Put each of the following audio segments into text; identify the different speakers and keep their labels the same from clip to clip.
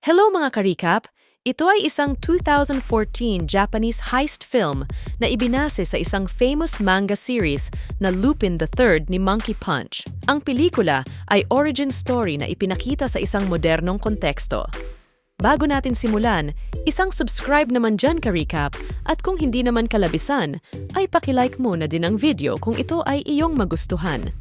Speaker 1: Hello mga ka-recap! Ito ay isang 2014 Japanese heist film na ibinase sa isang famous manga series na Lupin the Third ni Monkey Punch. Ang pelikula ay origin story na ipinakita sa isang modernong konteksto. Bago natin simulan, isang subscribe naman dyan ka-recap at kung hindi naman kalabisan, ay pakilike muna din ang video kung ito ay iyong magustuhan.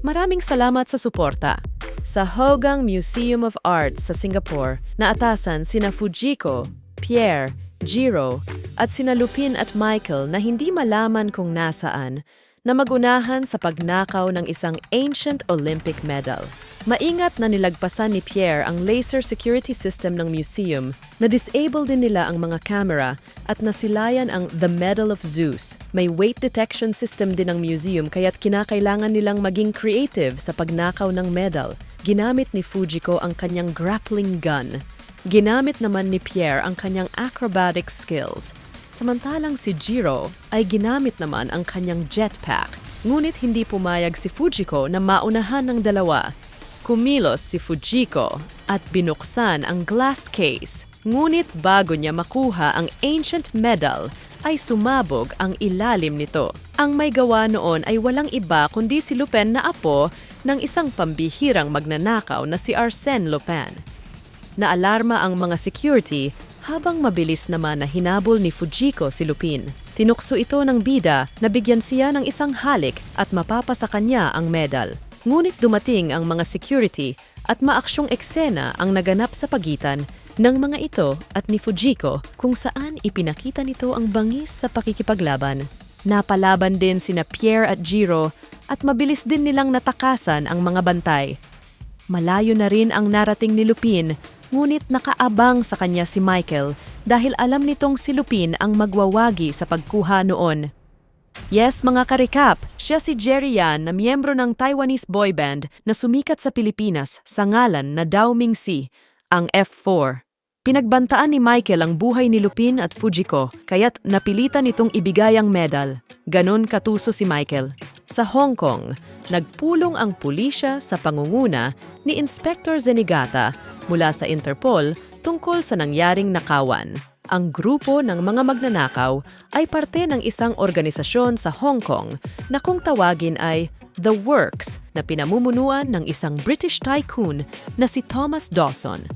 Speaker 1: Maraming salamat sa suporta! Sa Hougang Museum of Arts sa Singapore, naatasan sina Fujiko, Pierre, Jiro, at sina Lupin at Michael na hindi malaman kung nasaan na magunahan sa pagnakaw ng isang ancient Olympic medal. Maingat na nilagpasan ni Pierre ang laser security system ng museum, na-disable din nila ang mga camera at nasilayan ang The Medal of Zeus. May weight detection system din ang museum kaya't kinakailangan nilang maging creative sa pagnakaw ng medal. Ginamit ni Fujiko ang kanyang grappling gun. Ginamit naman ni Pierre ang kanyang acrobatic skills. Samantalang si Jiro ay ginamit naman ang kanyang jetpack. Ngunit hindi pumayag si Fujiko na maunahan ng dalawa. Kumilos si Fujiko at binuksan ang glass case. Ngunit bago niya makuha ang ancient medal, ay sumabog ang ilalim nito. Ang may gawa noon ay walang iba kundi si Lupin na apo ng isang pambihirang magnanakaw na si Arsène Lupin. Naalarma ang mga security habang mabilis naman na hinabol ni Fujiko si Lupin. Tinukso ito ng bida na bigyan siya ng isang halik at mapapasa kanya ang medal. Ngunit dumating ang mga security at maaksyong eksena ang naganap sa pagitan ng mga ito at ni Fujiko kung saan ipinakita nito ang bangis sa pakikipaglaban. Napalaban din sina Pierre at Jiro at mabilis din nilang natakasan ang mga bantay. Malayo na rin ang narating ni Lupin, ngunit nakaabang sa kanya si Michael dahil alam nitong si Lupin ang magwawagi sa pagkuha noon. Yes, mga ka-recap, siya si Jerry Yan na miyembro ng Taiwanese boy band na sumikat sa Pilipinas sa ngalan na Dao Mingxi, ang F4. Pinagbantaan ni Michael ang buhay ni Lupin at Fujiko, kaya't napilitan itong ibigay ang medal. Ganon katuso si Michael. Sa Hong Kong, nagpulong ang pulisya sa pangunguna ni Inspector Zenigata mula sa Interpol tungkol sa nangyaring nakawan. Ang grupo ng mga magnanakaw ay parte ng isang organisasyon sa Hong Kong na kung tawagin ay The Works na pinamumunuan ng isang British tycoon na si Thomas Dawson.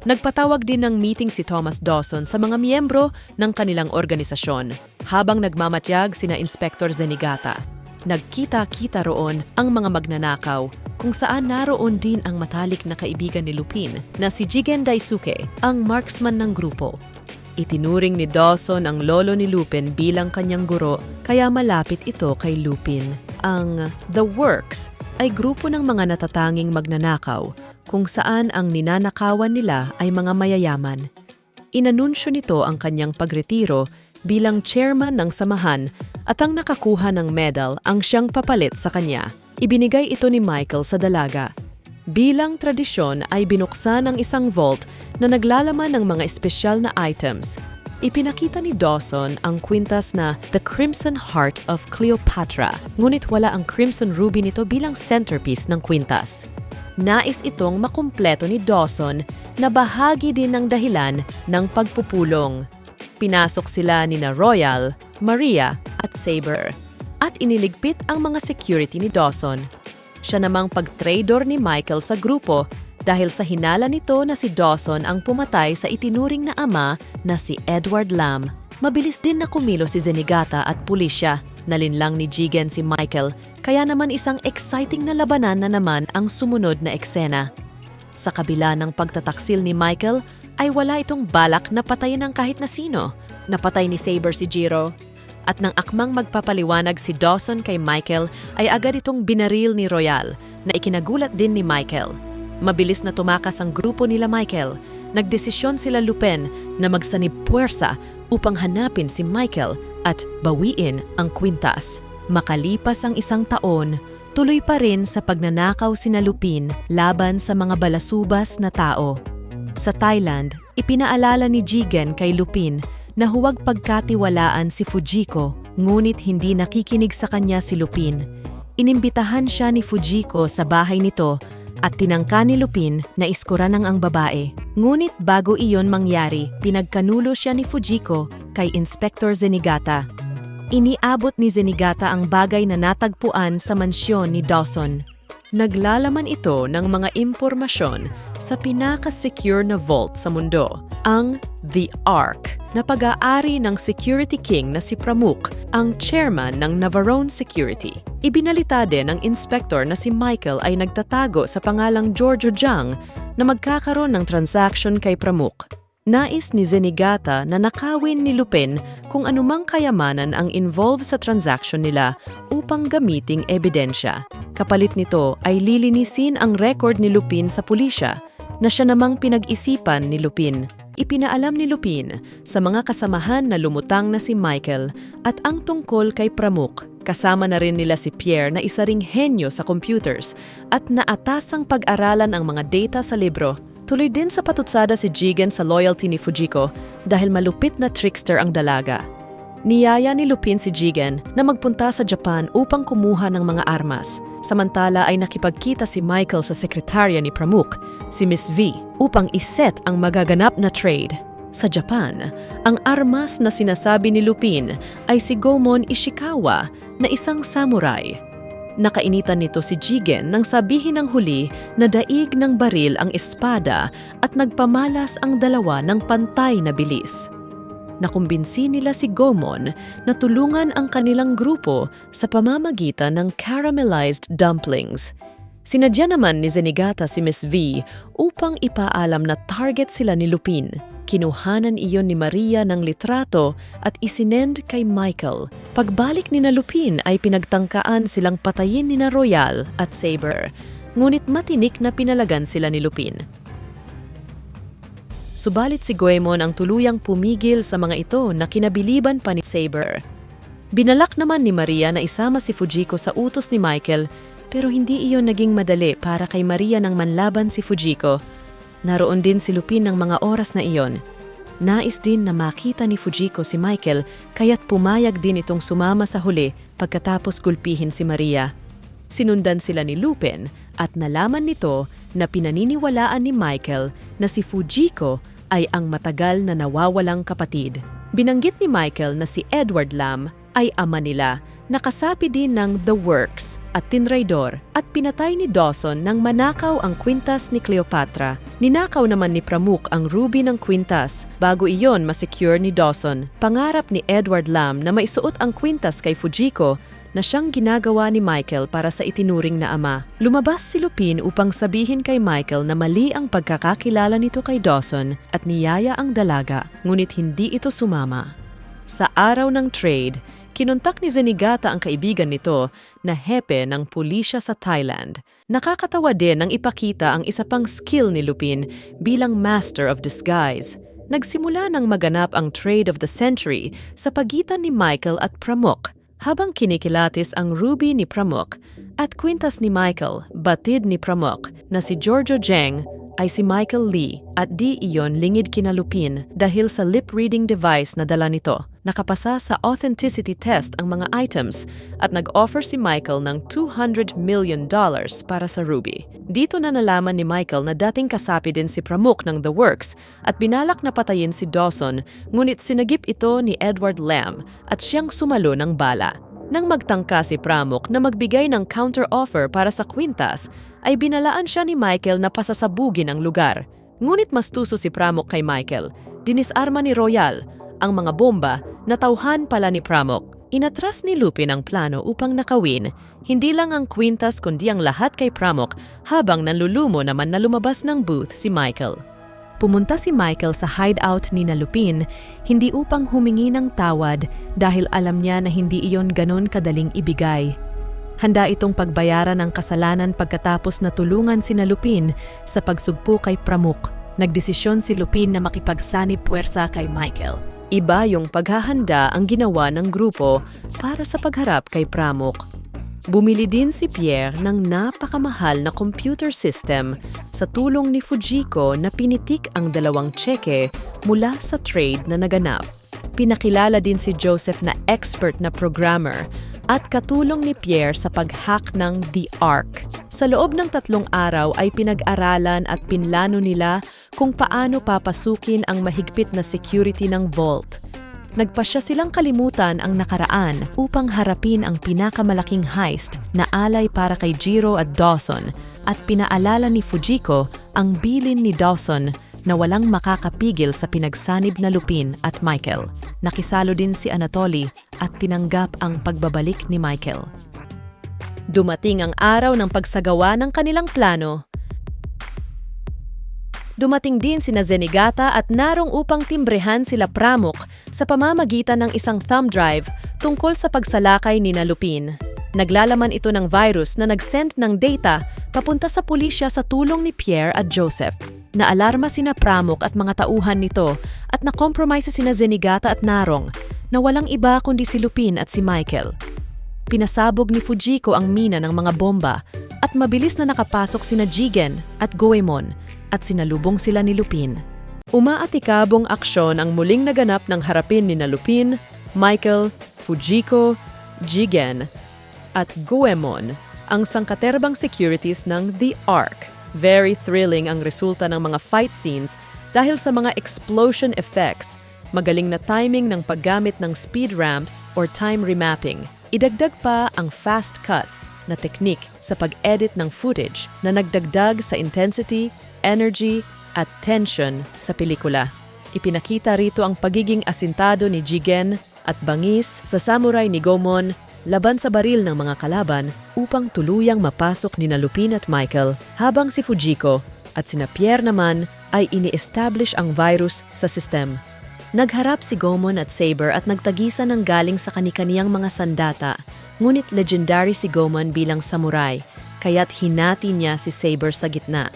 Speaker 1: Nagpatawag din ng meeting si Thomas Dawson sa mga miyembro ng kanilang organisasyon habang nagmamatyag sina Inspector Zenigata. Nagkita-kita roon ang mga magnanakaw kung saan naroon din ang matalik na kaibigan ni Lupin na si Jigen Daisuke, ang marksman ng grupo. Itinuring ni Dawson ang lolo ni Lupin bilang kanyang guro kaya malapit ito kay Lupin. Ang The Works ay grupo ng mga natatanging magnanakaw kung saan ang ninanakawan nila ay mga mayayaman. Inanunsyo nito ang kanyang pagretiro bilang chairman ng samahan at ang nakakuha ng medal ang siyang papalit sa kanya. Ibinigay ito ni Michael sa dalaga. Bilang tradisyon ay binuksan ang isang vault na naglalaman ng mga espesyal na items. Ipinakita ni Dawson ang kwintas na The Crimson Heart of Cleopatra, ngunit wala ang crimson ruby nito bilang centerpiece ng kwintas. Nais itong makumpleto ni Dawson na bahagi din ng dahilan ng pagpupulong. Pinasok sila ni Royal, Maria at Saber at iniligpit ang mga security ni Dawson. Siya namang pag-traidor ni Michael sa grupo dahil sa hinala nito na si Dawson ang pumatay sa itinuring na ama na si Edward Lam. Mabilis din na kumilo si Zenigata at pulisya. Nalinlang ni Jigen si Michael, kaya naman isang exciting na labanan na naman ang sumunod na eksena. Sa kabila ng pagtataksil ni Michael, ay wala itong balak na patayin ng kahit na sino. Napatay ni Saber si Jiro. At nang akmang magpapaliwanag si Dawson kay Michael, ay agad itong binaril ni Royal, na ikinagulat din ni Michael. Mabilis na tumakas ang grupo nila Michael. Nagdesisyon sila Lupin na magsanib puwersa upang hanapin si Michael at bawiin ang kwintas. Makalipas ang isang taon, tuloy pa rin sa pagnanakaw sina Lupin laban sa mga balasubas na tao. Sa Thailand, ipinaalala ni Jigen kay Lupin na huwag pagkatiwalaan si Fujiko, ngunit hindi nakikinig sa kanya si Lupin. Inimbitahan siya ni Fujiko sa bahay nito at tinangka ni Lupin na iskura ng ang babae. Ngunit bago iyon mangyari, pinagkanulo siya ni Fujiko kay Inspector Zenigata. Iniabot ni Zenigata ang bagay na natagpuan sa mansyon ni Dawson. Naglalaman ito ng mga impormasyon sa pinaka-secure na vault sa mundo, ang The Ark, na pag-aari ng security king na si Pramuk, ang chairman ng Navarone Security. Ibinalita din ng inspector na si Michael ay nagtatago sa pangalang Giorgio Jiang na magkakaroon ng transaction kay Pramuk. Nais ni Zenigata na nakawin ni Lupin kung anumang kayamanan ang involved sa transaction nila upang gamiting ebidensya. Kapalit nito ay lilinisin ang record ni Lupin sa pulisya na siya namang pinag-isipan ni Lupin. Ipinaalam ni Lupin sa mga kasamahan na lumutang na si Michael at ang tungkol kay Pramuk. Kasama na rin nila si Pierre na isa ring henyo sa computers at naatasang pag-aralan ang mga data sa libro. Tuloy din sa patutsada si Jigen sa loyalty ni Fujiko dahil malupit na trickster ang dalaga. Niyaya ni Lupin si Jigen na magpunta sa Japan upang kumuha ng mga armas. Samantala ay nakipagkita si Michael sa sekretarya ni Pramuk, si Miss V, upang iset ang magaganap na trade. Sa Japan, ang armas na sinasabi ni Lupin ay si Gomon Ishikawa na isang samurai. Nakainitan nito si Jigen nang sabihin ng huli na daig ng baril ang espada at nagpamalas ang dalawa ng pantay na bilis. Nakumbinsi nila si Gomon na tulungan ang kanilang grupo sa pamamagitan ng caramelized dumplings. Sinadya naman ni Zenigata si Miss V upang ipaalam na target sila ni Lupin. Kinuhanan iyon ni Maria ng litrato at isinend kay Michael. Pagbalik ni na Lupin ay pinagtangkaan silang patayin ni na Royal at Saber, ngunit matinik na pinalagan sila ni Lupin. Subalit si Goemon ang tuluyang pumigil sa mga ito na kinabiliban pa ni Saber. Binalak naman ni Maria na isama si Fujiko sa utos ni Michael, pero hindi iyon naging madali para kay Maria nang manlaban si Fujiko. Naroon din si Lupin ng mga oras na iyon. Nais din na makita ni Fujiko si Michael kaya't pumayag din itong sumama sa huli pagkatapos gulpihin si Maria. Sinundan sila ni Lupin at nalaman nito na pinaniniwalaan ni Michael na si Fujiko ay ang matagal na nawawalang kapatid. Binanggit ni Michael na si Edward Lam ay ama nila, nakasapi din ng The Works at tinraidor at pinatay ni Dawson nang manakaw ang kwintas ni Cleopatra. Ninakaw naman ni Pramuk ang ruby ng kwintas bago iyon masecure ni Dawson. Pangarap ni Edward Lam na maisuot ang kwintas kay Fujiko na siyang ginagawa ni Michael para sa itinuring na ama. Lumabas si Lupin upang sabihin kay Michael na mali ang pagkakakilala nito kay Dawson at niyaya ang dalaga, ngunit hindi ito sumama. Sa araw ng trade, kinontak ni Zenigata ang kaibigan nito na hepe ng pulisya sa Thailand. Nakakatawa din ang ipakita ang isa pang skill ni Lupin bilang Master of Disguise. Nagsimula nang maganap ang trade of the century sa pagitan ni Michael at Pramuk. Habang kinikilatis ang ruby ni Pramuk at kwintas ni Michael, batid ni Pramuk na si Giorgio Jiang ay si Michael Lee at di iyon lingid kina Lupin dahil sa lip-reading device na dala nito. Nakapasa sa authenticity test ang mga items at nag-offer si Michael ng $200 million para sa ruby. Dito na nalaman ni Michael na dating kasapi din si Pramuk ng The Works at binalak na patayin si Dawson, ngunit sinagip ito ni Edward Lam at siyang sumalo ng bala. Nang magtangka si Pramuk na magbigay ng counter-offer para sa kwintas, ay binalaan siya ni Michael na pasasabugin ang lugar. Ngunit mas tuso si Pramuk kay Michael. Dinisarma ni Royal ang mga bomba na tauhan pala ni Pramuk. Inatras ni Lupin ang plano upang nakawin, hindi lang ang kwintas kundi ang lahat kay Pramuk habang nanlulumo naman na lumabas ng booth si Michael. Pumunta si Michael sa hideout ni na Lupin, hindi upang humingi ng tawad dahil alam niya na hindi iyon ganon kadaling ibigay. Handa itong pagbayaran ang kasalanan pagkatapos na tulungan si na Lupin sa pagsugpo kay Pramuk. Nagdesisyon si Lupin na makipagsanib puwersa kay Michael. Iba yung paghahanda ang ginawa ng grupo para sa pagharap kay Pramuk. Bumili din si Pierre ng napakamahal na computer system sa tulong ni Fujiko na pinitik ang dalawang tseke mula sa trade na naganap. Pinakilala din si Joseph na expert na programmer at katulong ni Pierre sa pag-hack ng The Ark. Sa loob ng 3 araw ay pinag-aralan at pinlano nila kung paano papasukin ang mahigpit na security ng vault. Nagpasya silang kalimutan ang nakaraan upang harapin ang pinakamalaking heist na alay para kay Jiro at Dawson at pinaalala ni Fujiko ang bilin ni Dawson na walang makakapigil sa pinagsanib na Lupin at Michael. Nakisalo din si Anatoly at tinanggap ang pagbabalik ni Michael. Dumating ang araw ng pagsagawa ng kanilang plano. Dumating din sina Zenigata at Narong upang timbrehan sila Pramuk sa pamamagitan ng isang thumb drive tungkol sa pagsalakay ni Lupin. Naglalaman ito ng virus na nag-send ng data papunta sa pulisya sa tulong ni Pierre at Joseph. Naalarma sina Pramuk at mga tauhan nito at nakompromise sina Zenigata at Narong na walang iba kundi si Lupin at si Michael. Pinasabog ni Fujiko ang mina ng mga bomba at mabilis na nakapasok sina Jigen at Goemon at sinalubong sila ni Lupin. Umaatikabong aksyon ang muling naganap ng harapin ni Lupin, Michael, Fujiko, Jigen at Goemon, ang sangkaterbang securities ng The Ark. Very thrilling ang resulta ng mga fight scenes dahil sa mga explosion effects, magaling na timing ng paggamit ng speed ramps or time remapping. Idagdag pa ang fast cuts na teknik sa pag-edit ng footage na nagdagdag sa intensity, energy, at tension sa pelikula. Ipinakita rito ang pagiging asintado ni Jigen at bangis sa samurai ni Goemon laban sa baril ng mga kalaban upang tuluyang mapasok ni Lupin at Michael habang si Fujiko at sina Pierre naman ay ini-establish ang virus sa system. Nagharap si Goemon at Saber at nagtagisan ng galing sa kani-kaniyang mga sandata, ngunit legendary si Goemon bilang samurai, kaya't hinati niya si Saber sa gitna.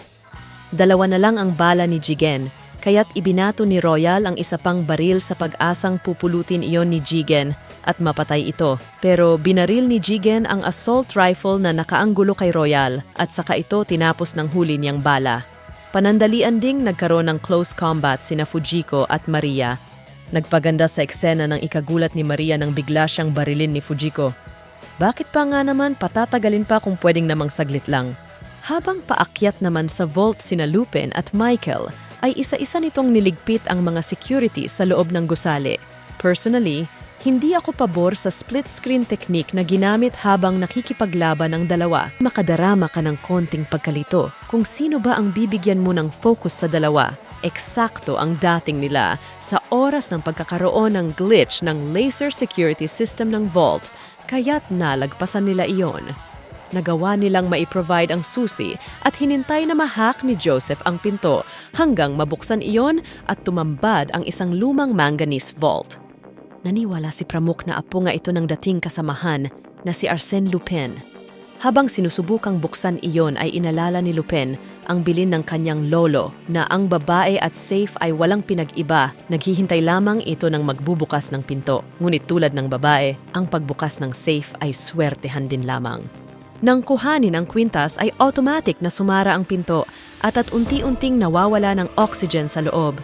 Speaker 1: 2 na lang ang bala ni Jigen, kaya't ibinato ni Royal ang isa pang baril sa pag-asang pupulutin iyon ni Jigen at mapatay ito. Pero binaril ni Jigen ang assault rifle na nakaanggulo kay Royal at saka ito tinapos ng huli niyang bala. Panandalian ding nagkaroon ng close combat sina Fujiko at Maria. Nagpaganda sa eksena ng ikagulat ni Maria nang bigla siyang barilin ni Fujiko. Bakit pa nga naman patatagalin pa kung pwedeng namang saglit lang? Habang paakyat naman sa vault sina Lupin at Michael, ay isa-isa nitong niligpit ang mga security sa loob ng gusali. Personally, hindi ako pabor sa split-screen technique na ginamit habang nakikipaglaban ang dalawa. Makadarama ka ng konting pagkalito kung sino ba ang bibigyan mo ng focus sa dalawa. Eksakto ang dating nila sa oras ng pagkakaroon ng glitch ng laser security system ng vault, kaya't nalagpasan nila iyon. Nagawa nilang maiprovide ang susi at hinintay na mahack ni Joseph ang pinto hanggang mabuksan iyon at tumambad ang isang lumang manganese vault. Naniwala si Pramuk na apo nga ito ng dating kasamahan na si Arsène Lupin. Habang sinusubukang buksan iyon ay inalala ni Lupin ang bilin ng kanyang lolo na ang babae at safe ay walang pinag-iba, naghihintay lamang ito ng magbubukas ng pinto. Ngunit tulad ng babae, ang pagbukas ng safe ay swertehan din lamang. Nang kuhanin ang kwintas ay automatic na sumara ang pinto at unti-unting nawawala ng oxygen sa loob.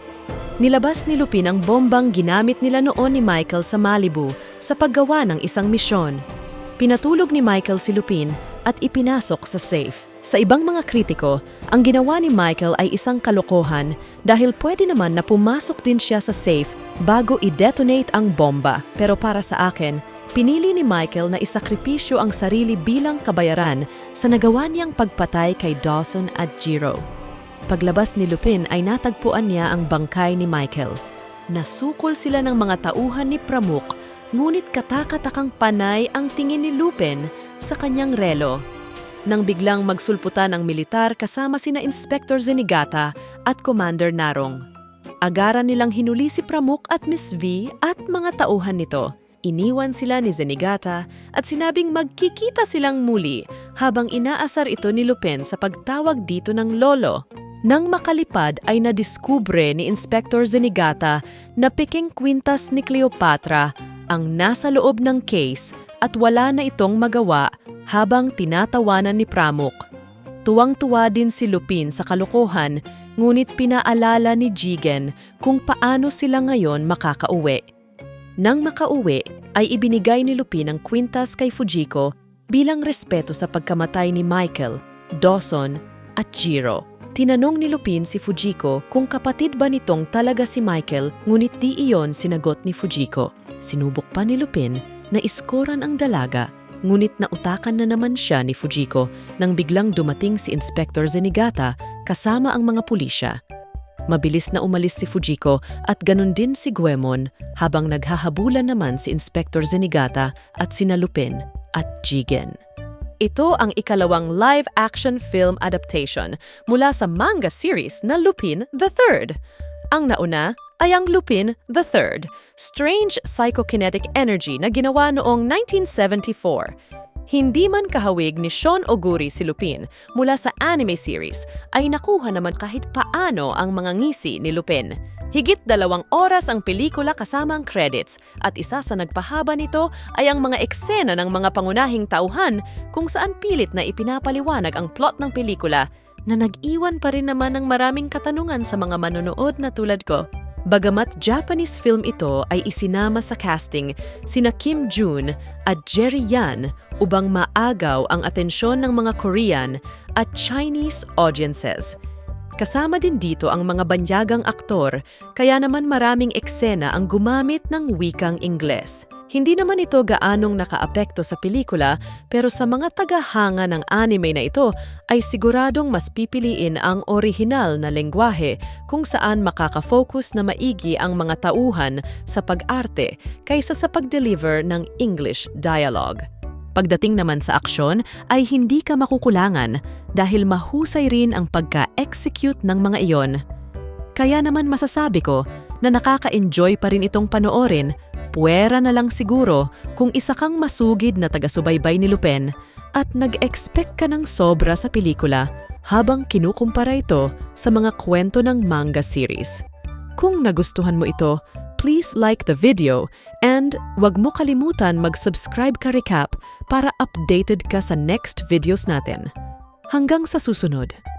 Speaker 1: Nilabas ni Lupin ang bombang ginamit nila noon ni Michael sa Malibu sa paggawa ng isang misyon. Pinatulog ni Michael si Lupin at ipinasok sa safe. Sa ibang mga kritiko, ang ginawa ni Michael ay isang kalokohan dahil pwede naman na pumasok din siya sa safe bago i-detonate ang bomba. Pero para sa akin, pinili ni Michael na isakripisyo ang sarili bilang kabayaran sa nagawa niyang pagpatay kay Dawson at Jiro. Paglabas ni Lupin ay natagpuan niya ang bangkay ni Michael. Nasukol sila ng mga tauhan ni Pramuk, ngunit katakatakang panay ang tingin ni Lupin sa kanyang relo. Nang biglang magsulputan ang militar kasama sina Inspector Zenigata at Commander Narong. Agaran nilang hinuli si Pramuk at Miss V at mga tauhan nito. Iniwan sila ni Zenigata at sinabing magkikita silang muli habang inaasar ito ni Lupin sa pagtawag dito ng lolo. Nang makalipad ay nadiskubre ni Inspector Zenigata na peking kwintas ni Cleopatra ang nasa loob ng case at wala na itong magawa habang tinatawanan ni Pramuk. Tuwang-tuwa din si Lupin sa kalokohan, ngunit pinaalala ni Jigen kung paano sila ngayon makakauwi. Nang makauwi, ay ibinigay ni Lupin ang kwintas kay Fujiko bilang respeto sa pagkamatay ni Michael, Dawson at Jiro. Tinanong ni Lupin si Fujiko kung kapatid ba nitong talaga si Michael, ngunit di iyon sinagot ni Fujiko. Sinubok pa ni Lupin na iskoran ang dalaga, ngunit nautakan na naman siya ni Fujiko nang biglang dumating si Inspector Zenigata kasama ang mga pulisya. Mabilis na umalis si Fujiko at ganun din si Goemon habang naghahabulan naman si Inspector Zenigata at sina Lupin at Jigen. Ito ang ikalawang live-action film adaptation mula sa manga series na Lupin the Third. Ang nauna ay ang Lupin the Third, Strange Psychokinetic Energy na ginawa noong 1974. Hindi man kahawig ni Shun Oguri si Lupin mula sa anime series, ay nakuha naman kahit paano ang mga ngisi ni Lupin. Higit 2 oras ang pelikula kasama ang credits at isa sa nagpahaba nito ay ang mga eksena ng mga pangunahing tauhan kung saan pilit na ipinapaliwanag ang plot ng pelikula na nag-iwan pa rin naman ng maraming katanungan sa mga manonood na tulad ko. Bagamat Japanese film ito ay isinama sa casting sina Kim Jun at Jerry Yan upang maagaw ang atensyon ng mga Korean at Chinese audiences. Kasama din dito ang mga banyagang aktor, kaya naman maraming eksena ang gumamit ng wikang Ingles. Hindi naman ito gaanong nakaapekto sa pelikula, pero sa mga tagahanga ng anime na ito ay siguradong mas pipiliin ang orihinal na lengguwahe kung saan makaka-focus na maigi ang mga tauhan sa pag-arte kaysa sa pag-deliver ng English dialogue. Pagdating naman sa aksyon ay hindi ka makukulangan dahil mahusay rin ang pagka-execute ng mga iyon. Kaya naman masasabi ko na nakaka-enjoy pa rin itong panoorin, puwera na lang siguro kung isa kang masugid na taga-subaybay ni Lupin at nag-expect ka ng sobra sa pelikula habang kinukumpara ito sa mga kwento ng manga series. Kung nagustuhan mo ito, please like the video and wag mo kalimutan mag-subscribe ka recap para updated ka sa next videos natin. Hanggang sa susunod!